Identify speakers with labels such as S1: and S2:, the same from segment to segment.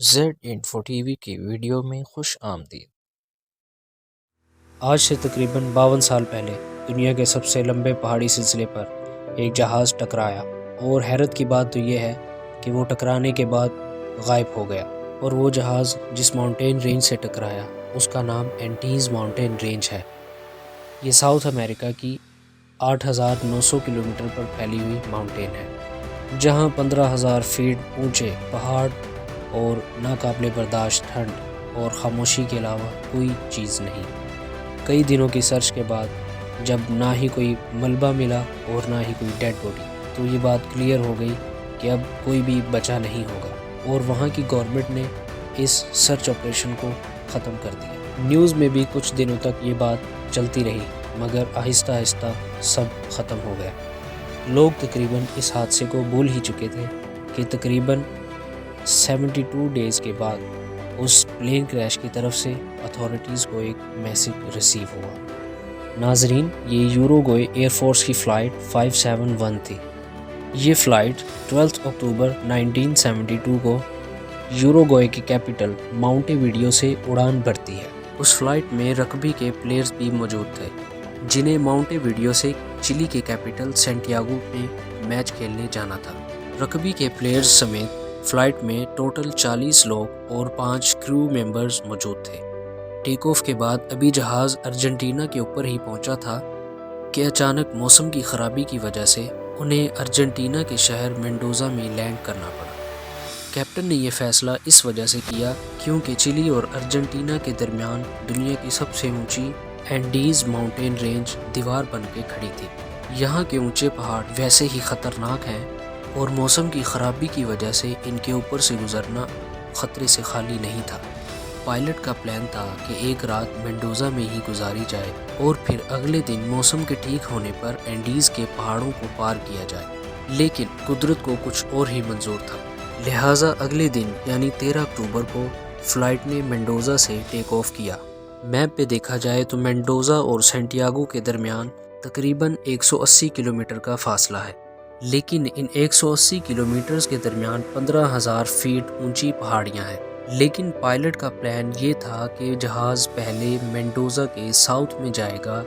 S1: Z info T V کی video میں خوش آمدید۔ آج سے تقریباً 52 سال پہلے دنیا کے سب سے لمبے پہاڑی سلسلے پر ایک جہاز ٹکرایا، اور حیرت کی بات تو یہ ہے کہ وہ ٹکرانے کے بعد غائب ہو گیا۔ اور وہ جہاز جس ماؤنٹین رینج سے ٹکرایا اس کا نام اینٹیز ماؤنٹین رینج ہے۔ یہ ساؤتھ امریکہ کی 8,900 کلومیٹر پر پھیلی ہوئی ماؤنٹین ہے، جہاں 15,000 فیٹ اونچے پہاڑ اور ناقابل برداشت ٹھنڈ اور خاموشی کے علاوہ کوئی چیز نہیں۔ کئی دنوں کی سرچ کے بعد جب نہ ہی کوئی ملبہ ملا اور نہ ہی کوئی ڈیڈ باڈی، تو یہ بات کلیئر ہو گئی کہ اب کوئی بھی بچا نہیں ہوگا، اور وہاں کی گورنمنٹ نے اس سرچ آپریشن کو ختم کر دیا۔ نیوز میں بھی کچھ دنوں تک یہ بات چلتی رہی، مگر آہستہ آہستہ سب ختم ہو گیا۔ لوگ تقریباً اس حادثے کو بھول ہی چکے تھے کہ تقریباً 72 ڈیز کے بعد اس پلین کریش کی طرف سے اتھارٹیز کو ایک میسیج ریسیو ہوا۔ ناظرین، یہ یوروگوئے ایئر فورس کی فلائٹ 571 تھی۔ یہ فلائٹ 12 اکتوبر 1972 کو یوروگوئے کی کیپٹل ماؤنٹے ویڈیو سے اڑان بھرتی ہے۔ اس فلائٹ میں رگبی کے پلیئرز بھی موجود تھے، جنہیں ماؤنٹے ویڈیو سے چلی کے کیپٹل سینٹیاگو میں میچ کھیلنے جانا تھا۔ رگبی کے پلیئرز سمیت فلائٹ میں ٹوٹل 40 لوگ اور 5 کریو ممبرز موجود تھے۔ ٹیک آف کے بعد ابھی جہاز ارجنٹینا کے اوپر ہی پہنچا تھا کہ اچانک موسم کی خرابی کی وجہ سے انہیں ارجنٹینا کے شہر مینڈوزا میں لینڈ کرنا پڑا۔ کیپٹن نے یہ فیصلہ اس وجہ سے کیا کیونکہ چلی اور ارجنٹینا کے درمیان دنیا کی سب سے اونچی اینڈیز ماؤنٹین رینج دیوار بن کے کھڑی تھی۔ یہاں کے اونچے پہاڑ ویسے ہی خطرناک ہیں، اور موسم کی خرابی کی وجہ سے ان کے اوپر سے گزرنا خطرے سے خالی نہیں تھا۔ پائلٹ کا پلان تھا کہ ایک رات مینڈوزا میں ہی گزاری جائے اور پھر اگلے دن موسم کے ٹھیک ہونے پر اینڈیز کے پہاڑوں کو پار کیا جائے، لیکن قدرت کو کچھ اور ہی منظور تھا۔ لہٰذا اگلے دن یعنی 13 اکتوبر کو فلائٹ نے مینڈوزا سے ٹیک آف کیا۔ میپ پہ دیکھا جائے تو مینڈوزا اور سینٹیاگو کے درمیان تقریباً 180 کلومیٹر کا فاصلہ ہے، لیکن ان 180 کلومیٹرز کے درمیان 15,000 فیٹ اونچی پہاڑیاں ہیں۔ لیکن پائلٹ کا پلان یہ تھا کہ جہاز پہلے مینڈوزا کے ساؤتھ میں جائے گا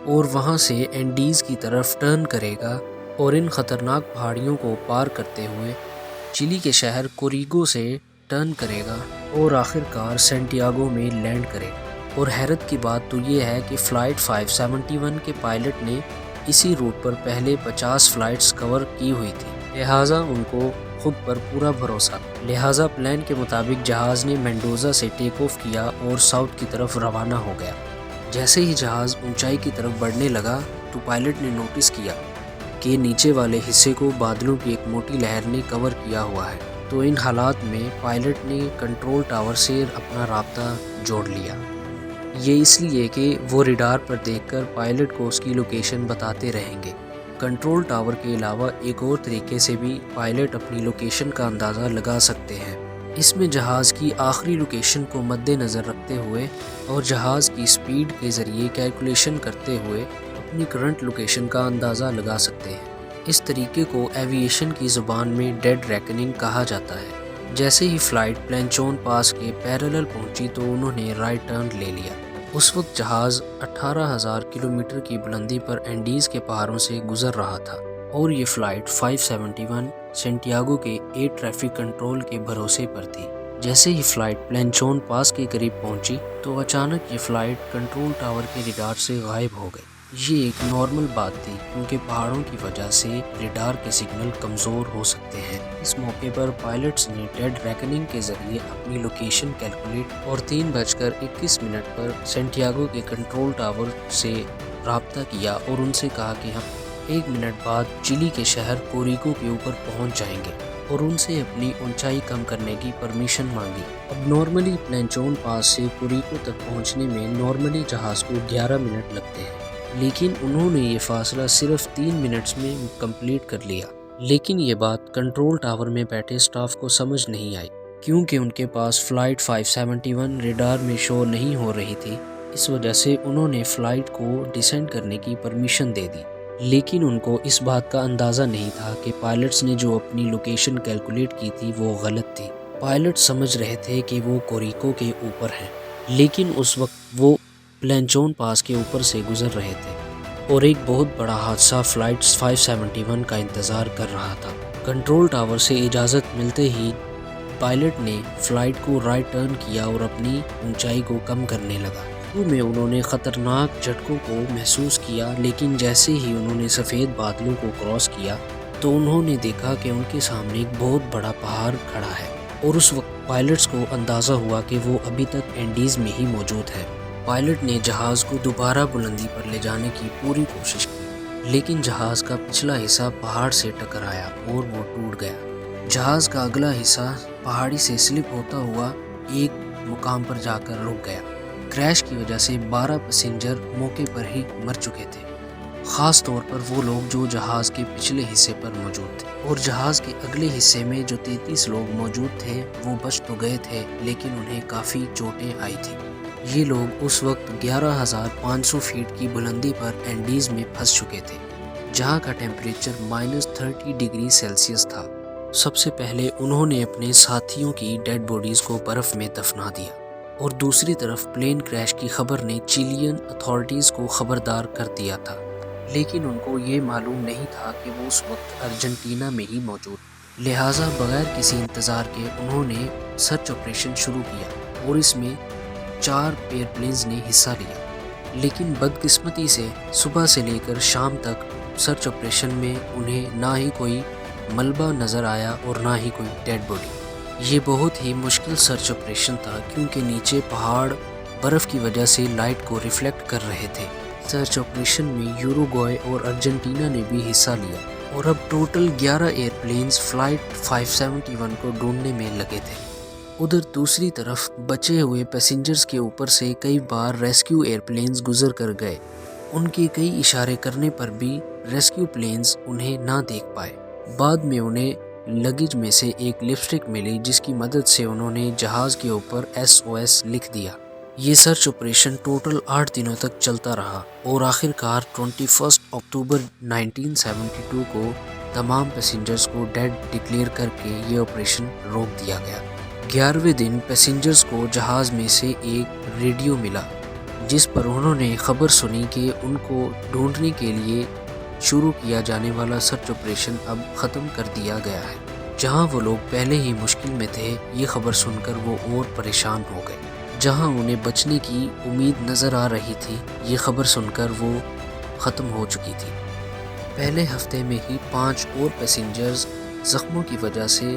S1: اور وہاں سے اینڈیز کی طرف ٹرن کرے گا، اور ان خطرناک پہاڑیوں کو پار کرتے ہوئے چلی کے شہر کوریگو سے ٹرن کرے گا اور آخر کار سینٹیاگو میں لینڈ کرے گا۔ اور حیرت کی بات تو یہ ہے کہ فلائٹ 571 کے پائلٹ نے اسی روٹ پر پہلے 50 فلائٹس کور کی ہوئی تھی، لہٰذا ان کو خود پر پورا بھروسہ۔ لہٰذا پلان کے مطابق جہاز نے مینڈوزا سے ٹیک آف کیا اور ساؤتھ کی طرف روانہ ہو گیا۔ جیسے ہی جہاز اونچائی کی طرف بڑھنے لگا تو پائلٹ نے نوٹس کیا کہ نیچے والے حصے کو بادلوں کی ایک موٹی لہر نے کور کیا ہوا ہے۔ تو ان حالات میں پائلٹ نے کنٹرول ٹاور سے اپنا رابطہ جوڑ لیا۔ یہ اس لیے کہ وہ ریڈار پر دیکھ کر پائلٹ کو اس کی لوکیشن بتاتے رہیں گے۔ کنٹرول ٹاور کے علاوہ ایک اور طریقے سے بھی پائلٹ اپنی لوکیشن کا اندازہ لگا سکتے ہیں۔ اس میں جہاز کی آخری لوکیشن کو مد نظر رکھتے ہوئے اور جہاز کی سپیڈ کے ذریعے کیلکولیشن کرتے ہوئے اپنی کرنٹ لوکیشن کا اندازہ لگا سکتے ہیں۔ اس طریقے کو ایوییشن کی زبان میں ڈیڈ ریکننگ کہا جاتا ہے۔ جیسے ہی فلائٹ پلانچون پاس کے پیرالل پہنچی تو انہوں نے رائٹ ٹرن لے لیا۔ اس وقت جہاز 18,000 کلومیٹر کی بلندی پر اینڈیز کے پہاڑوں سے گزر رہا تھا، اور یہ فلائٹ 571 سینٹیاگو کے ایئر ٹریفک کنٹرول کے بھروسے پر تھی۔ جیسے ہی فلائٹ پلانچون پاس کے قریب پہنچی تو اچانک یہ فلائٹ کنٹرول ٹاور کے ریڈار سے غائب ہو گئی۔ یہ ایک نارمل بات تھی کیونکہ پہاڑوں کی وجہ سے ریڈار کے سگنل کمزور ہو سکتے ہیں۔ اس موقع پر پائلٹس نے ڈیڈ ریکننگ کے ذریعے اپنی لوکیشن کیلکولیٹ اور 3:21 پر سینٹیاگو کے کنٹرول ٹاور سے رابطہ کیا اور ان سے کہا کہ ہم 1 منٹ بعد چلی کے شہر کوریگو کے اوپر پہنچ جائیں گے، اور ان سے اپنی اونچائی کم کرنے کی پرمیشن مانگی۔ اب نارملی پلانچون پاس سے کوریگو تک پہنچنے میں نارملی جہاز کو 11 منٹ لگتے ہیں، لیکن انہوں نے یہ فاصلہ صرف 3 منٹس میں کمپلیٹ کر لیا۔ لیکن یہ بات کنٹرول ٹاور میں بیٹھے سٹاف کو سمجھ نہیں آئی، کیونکہ ان کے پاس فلائٹ 571 ریڈار میں شو نہیں ہو رہی تھی۔ اس وجہ سے انہوں نے فلائٹ کو ڈسینڈ کرنے کی پرمیشن دے دی، لیکن ان کو اس بات کا اندازہ نہیں تھا کہ پائلٹس نے جو اپنی لوکیشن کیلکولیٹ کی تھی وہ غلط تھی۔ پائلٹ سمجھ رہے تھے کہ وہ کوریکو کے اوپر ہیں، لیکن اس وقت وہ پلانچون پاس کے اوپر سے گزر رہے تھے اور ایک بہت بڑا حادثہ فلائٹ 571 کا انتظار کر رہا تھا۔ کنٹرول ٹاور سے اجازت ملتے ہی پائلٹ نے فلائٹ کو رائٹ ٹرن کیا اور اپنی اونچائی کو کم کرنے لگا۔ شروع میں انہوں نے خطرناک جھٹکوں کو محسوس کیا، لیکن جیسے ہی انہوں نے سفید بادلوں کو کراس کیا تو انہوں نے دیکھا کہ ان کے سامنے ایک بہت بڑا پہاڑ کھڑا ہے، اور اس وقت پائلٹس کو اندازہ ہوا کہ وہ ابھی تک اینڈیز میں ہی موجود ہے۔ پائلٹ نے جہاز کو دوبارہ بلندی پر لے جانے کی پوری کوشش کی، لیکن جہاز کا پچھلا حصہ پہاڑ سے ٹکرایا اور وہ ٹوٹ گیا۔ جہاز کا اگلا حصہ پہاڑی سے سلپ ہوتا ہوا ایک مقام پر جا کر رک گیا۔ کریش کی وجہ سے 12 پیسنجر موقع پر ہی مر چکے تھے، خاص طور پر وہ لوگ جو جہاز کے پچھلے حصے پر موجود تھے، اور جہاز کے اگلے حصے میں جو 33 لوگ موجود تھے وہ بچ تو گئے تھے، لیکن انہیں کافی چوٹیں آئی تھیں۔ یہ لوگ اس وقت 11,500 فیٹ کی بلندی پر اینڈیز میں پھنس چکے تھے، جہاں کا ٹیمپریچر -30 ڈگری سیلسیس تھا۔ سب سے پہلے انہوں نے اپنے ساتھیوں کی ڈیڈ باڈیز کو برف میں دفنا دیا، اور دوسری طرف پلین کریش کی خبر نے چیلین اتھارٹیز کو خبردار کر دیا تھا، لیکن ان کو یہ معلوم نہیں تھا کہ وہ اس وقت ارجنٹینا میں ہی موجود، لہٰذا بغیر کسی انتظار کے انہوں نے سرچ آپریشن شروع کیا، اور اس میں 4 ایئرپلینز نے حصہ لیا۔ لیکن بدقسمتی سے صبح سے لے کر شام تک سرچ آپریشن میں انہیں نہ ہی کوئی ملبہ نظر آیا اور نہ ہی کوئی ڈیڈ باڈی۔ یہ بہت ہی مشکل سرچ آپریشن تھا، کیونکہ نیچے پہاڑ برف کی وجہ سے لائٹ کو ریفلیکٹ کر رہے تھے۔ سرچ آپریشن میں یوروگوائے اور ارجنٹینا نے بھی حصہ لیا، اور اب ٹوٹل 11 ایئرپلینز فلائٹ 571 کو ڈھونڈنے میں لگے تھے۔ ادھر دوسری طرف بچے ہوئے پیسنجرز کے اوپر سے کئی بار ریسکیو ایئرپلینز گزر کر گئے، ان کے کئی اشارے کرنے پر بھی ریسکیو پلینز انہیں نہ دیکھ پائے۔ بعد میں انہیں لگیج میں سے ایک لپسٹک ملی، جس کی مدد سے انہوں نے جہاز کے اوپر SOS لکھ دیا۔ یہ سرچ آپریشن ٹوٹل 8 دنوں تک چلتا رہا، اور آخر کار 21 اکتوبر 1972 کو تمام پیسنجرز کو ڈیڈ ڈکلیئر کر کے یہ آپریشن روک دیا گیا۔ 11ویں دن پیسنجرز کو جہاز میں سے ایک ریڈیو ملا، جس پر انہوں نے خبر سنی کہ ان کو ڈھونڈنے کے لیے شروع کیا جانے والا سرچ آپریشن اب ختم کر دیا گیا ہے۔ جہاں وہ لوگ پہلے ہی مشکل میں تھے، یہ خبر سن کر وہ اور پریشان ہو گئے۔ جہاں انہیں بچنے کی امید نظر آ رہی تھی، یہ خبر سن کر وہ ختم ہو چکی تھی۔ پہلے ہفتے میں ہی 5 اور پیسنجرز زخموں کی وجہ سے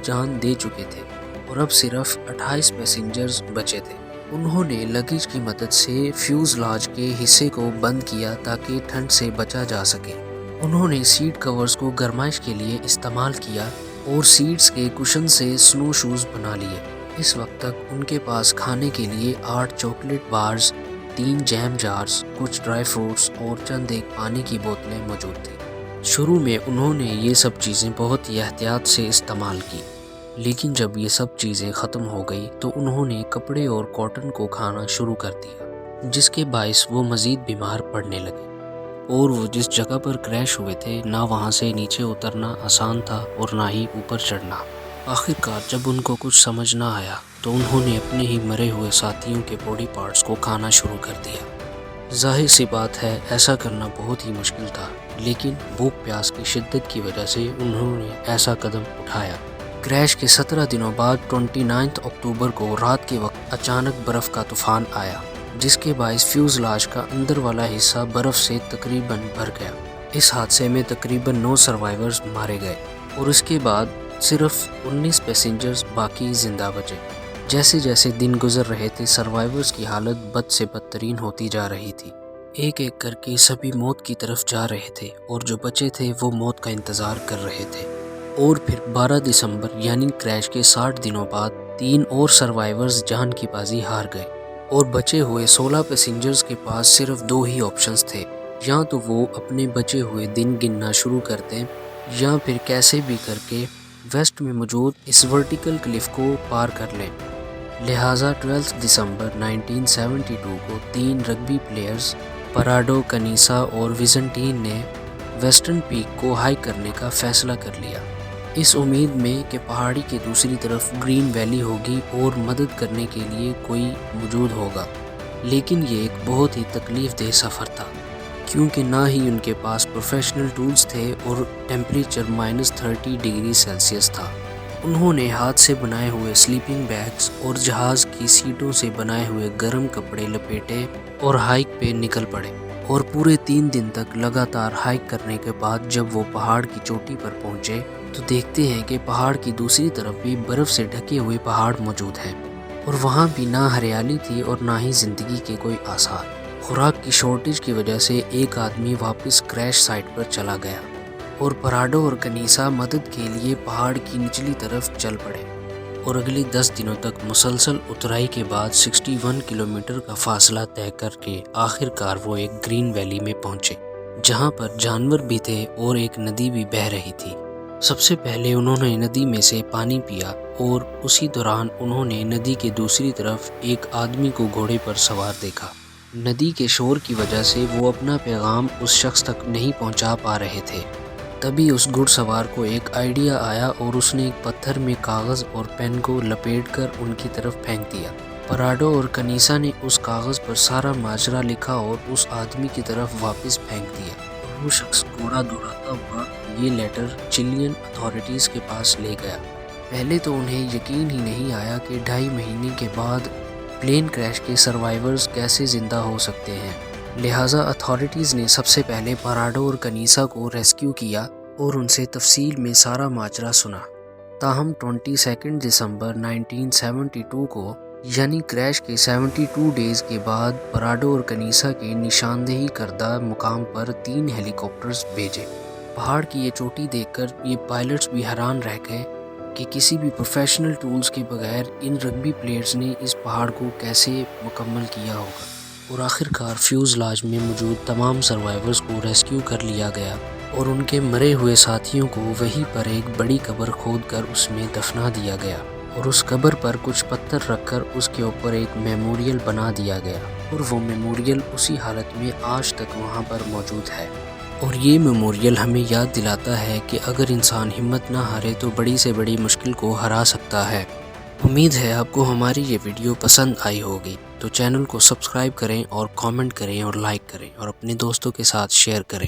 S1: جان دے چکے تھے، اور اب صرف 28 پیسنجرز بچے تھے۔ انہوں نے لگیج کی مدد سے فیوزلاج کے حصے کو بند کیا تاکہ ٹھنڈ سے بچا جا سکے۔ انہوں نے سیٹ کورز کو گرمائش کے لیے استعمال کیا، اور سیٹس کے کشن سے سنو شوز بنا لیے۔ اس وقت تک ان کے پاس کھانے کے لیے 8 چاکلیٹ بارز، 3 جیم جارز، کچھ ڈرائی فروٹس اور چند ایک پانی کی بوتلیں موجود تھیں۔ شروع میں انہوں نے یہ سب چیزیں بہت ہی احتیاط سے استعمال کی، لیکن جب یہ سب چیزیں ختم ہو گئی تو انہوں نے کپڑے اور کاٹن کو کھانا شروع کر دیا، جس کے باعث وہ مزید بیمار پڑنے لگے، اور وہ جس جگہ پر کریش ہوئے تھے نہ وہاں سے نیچے اترنا آسان تھا اور نہ ہی اوپر چڑھنا۔ آخر کار جب ان کو کچھ سمجھ نہ آیا تو انہوں نے اپنے ہی مرے ہوئے ساتھیوں کے باڈی پارٹس کو کھانا شروع کر دیا۔ ظاہر سی بات ہے ایسا کرنا بہت ہی مشکل تھا، لیکن بھوک پیاس کی شدت کی وجہ سے انہوں نے ایسا قدم اٹھایا۔ کریش کے 17 دنوں بعد 29 اکتوبر کو رات کے وقت اچانک برف کا طوفان آیا، جس کے باعث فیوزلاج کا اندر والا حصہ برف سے تقریباً بھر گیا۔ اس حادثے میں تقریباً 9 سروائیورز مارے گئے، اور اس کے بعد صرف 19 پیسنجرز باقی زندہ بچے۔ جیسے جیسے دن گزر رہے تھے، سروائیورز کی حالت بد سے بدترین ہوتی جا رہی تھی۔ ایک ایک کر کے سبھی موت کی طرف جا رہے تھے، اور جو بچے تھے وہ موت کا انتظار کر رہے تھے۔ اور پھر 12 دسمبر یعنی کریش کے 60 دنوں بعد 3 اور سروائیورز جان کی بازی ہار گئے، اور بچے ہوئے 16 پیسنجرز کے پاس صرف 2 ہی آپشنز تھے، یا تو وہ اپنے بچے ہوئے دن گننا شروع کر دیں، یا پھر کیسے بھی کر کے ویسٹ میں موجود اس ورٹیکل کلف کو پار کر لیں۔ لہٰذا 12 دسمبر 1972 کو 3 رگبی پلیئرز پراڈو کنیسا اور ویزنٹین نے ویسٹرن پیک کو ہائیک کرنے کا فیصلہ کر لیا۔ اس امید میں کہ پہاڑی کے دوسری طرف گرین ویلی ہوگی اور مدد کرنے کے لیے کوئی موجود ہوگا، لیکن یہ ایک بہت ہی تکلیف دہ سفر تھا کیونکہ نہ ہی ان کے پاس پروفیشنل ٹولز تھے اور ٹیمپریچر -30 ڈگری سیلسیس تھا۔ انہوں نے ہاتھ سے بنائے ہوئے سلیپنگ بیگز اور جہاز کی سیٹوں سے بنائے ہوئے گرم کپڑے لپیٹے اور ہائیک پہ نکل پڑے، اور پورے 3 دن تک لگاتار ہائیک کرنے کے بعد جب وہ پہاڑ کی چوٹی پر پہنچے تو دیکھتے ہیں کہ پہاڑ کی دوسری طرف بھی برف سے ڈھکے ہوئے پہاڑ موجود ہیں، اور وہاں بھی نہ ہریالی تھی اور نہ ہی زندگی کے کوئی آثار۔ خوراک کی شارٹیج کی وجہ سے ایک آدمی واپس کریش سائٹ پر چلا گیا اور پراڈو اور کنیسا مدد کے لیے پہاڑ کی نچلی طرف چل پڑے، اور اگلے 10 دنوں تک مسلسل اترائی کے بعد 61 کلومیٹر کا فاصلہ طے کر کے آخر کار وہ ایک گرین ویلی میں پہنچے جہاں پر جانور بھی تھے اور ایک ندی بھی بہہ رہی تھی۔ سب سے پہلے انہوں نے ندی میں سے پانی پیا، اور اسی دوران انہوں نے ندی کے دوسری طرف ایک آدمی کو گھوڑے پر سوار دیکھا۔ ندی کے شور کی وجہ سے وہ اپنا پیغام اس شخص تک نہیں پہنچا پا رہے تھے۔ تبھی اس گھڑ سوار کو ایک آئیڈیا آیا اور اس نے ایک پتھر میں کاغذ اور پین کو لپیٹ کر ان کی طرف پھینک دیا۔ پراڈو اور کنیسا نے اس کاغذ پر سارا ماجرا لکھا اور اس آدمی کی طرف واپس پھینک دیا۔ وہ شخص گھوڑا دوڑاتا ہوا یہ لیٹر چلین اتھارٹیز کے پاس لے گیا۔ پہلے تو انہیں یقین ہی نہیں آیا کہ 2.5 مہینے کے بعد پلین کریش کے سروائیورز کیسے زندہ ہو سکتے ہیں، لہٰذا اتھارٹیز نے سب سے پہلے پراڈو اور کنیسا کو ریسکیو کیا اور ان سے تفصیل میں سارا ماجرا سنا۔ تاہم 22 دسمبر 1972 کو، یعنی کریش کے 72 ڈیز کے بعد، پراڈو اور کنیسا کے نشاندہی کردہ مقام پر 3 ہیلی کاپٹرز بھیجے۔ پہاڑ کی یہ چوٹی دیکھ کر یہ پائلٹس بھی حیران رہ گئے کہ کسی بھی پروفیشنل ٹولز کے بغیر ان رگبی پلیئرز نے اس پہاڑ کو کیسے مکمل کیا ہوگا، اور آخر کار فیوزلاج میں موجود تمام سروائیورز کو ریسکیو کر لیا گیا اور ان کے مرے ہوئے ساتھیوں کو وہیں پر ایک بڑی قبر کھود کر اس میں دفنا دیا گیا، اور اس قبر پر کچھ پتھر رکھ کر اس کے اوپر ایک میموریل بنا دیا گیا، اور وہ میموریل اسی حالت میں آج تک وہاں پر موجود ہے۔ اور یہ میموریل ہمیں یاد دلاتا ہے کہ اگر انسان ہمت نہ ہارے تو بڑی سے بڑی مشکل کو ہرا سکتا ہے۔ امید ہے آپ کو ہماری یہ ویڈیو پسند آئی ہوگی، تو چینل کو سبسکرائب کریں اور کامنٹ کریں اور لائک کریں اور اپنے دوستوں کے ساتھ شیئر کریں۔